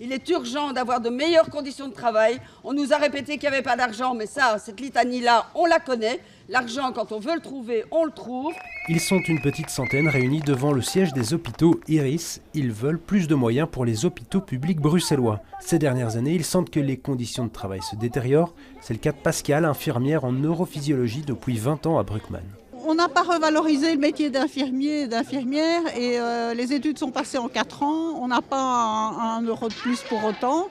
Il est urgent d'avoir de meilleures conditions de travail. On nous a répété qu'il n'y avait pas d'argent, mais ça, cette litanie-là, on la connaît. L'argent, quand on veut le trouver, on le trouve. Ils sont une petite centaine réunis devant le siège des hôpitaux Iris. Ils veulent plus de moyens pour les hôpitaux publics bruxellois. Ces dernières années, ils sentent que les conditions de travail se détériorent. C'est le cas de Pascal, infirmière en neurophysiologie depuis 20 ans à Bruckmann. On n'a pas revalorisé le métier d'infirmier et d'infirmière et les études sont passées en 4 ans. On n'a pas un euro de plus pour autant.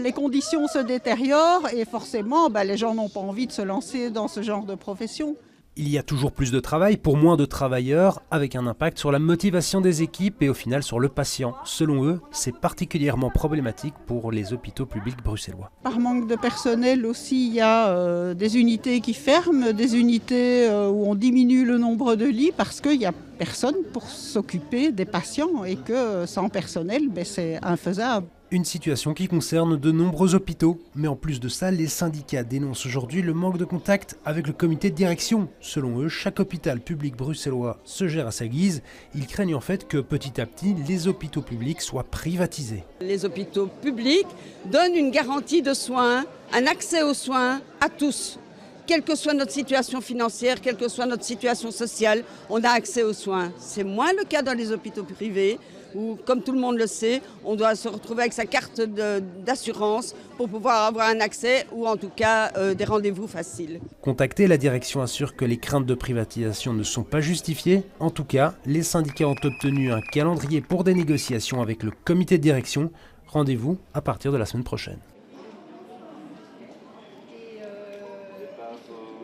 Les conditions se détériorent et forcément, les gens n'ont pas envie de se lancer dans ce genre de profession. Il y a toujours plus de travail pour moins de travailleurs, avec un impact sur la motivation des équipes et au final sur le patient. Selon eux, c'est particulièrement problématique pour les hôpitaux publics bruxellois. Par manque de personnel aussi, il y a des unités qui ferment, des unités où on diminue le nombre de lits parce qu'il n'y a personne pour s'occuper des patients et que sans personnel, c'est infaisable. Une situation qui concerne de nombreux hôpitaux. Mais en plus de ça, les syndicats dénoncent aujourd'hui le manque de contact avec le comité de direction. Selon eux, chaque hôpital public bruxellois se gère à sa guise. Ils craignent en fait que petit à petit, les hôpitaux publics soient privatisés. Les hôpitaux publics donnent une garantie de soins, un accès aux soins à tous. Quelle que soit notre situation financière, quelle que soit notre situation sociale, on a accès aux soins. C'est moins le cas dans les hôpitaux privés où, comme tout le monde le sait, on doit se retrouver avec sa carte d'assurance pour pouvoir avoir un accès ou en tout cas des rendez-vous faciles. Contacté, la direction assure que les craintes de privatisation ne sont pas justifiées. En tout cas, les syndicats ont obtenu un calendrier pour des négociations avec le comité de direction. Rendez-vous à partir de la semaine prochaine.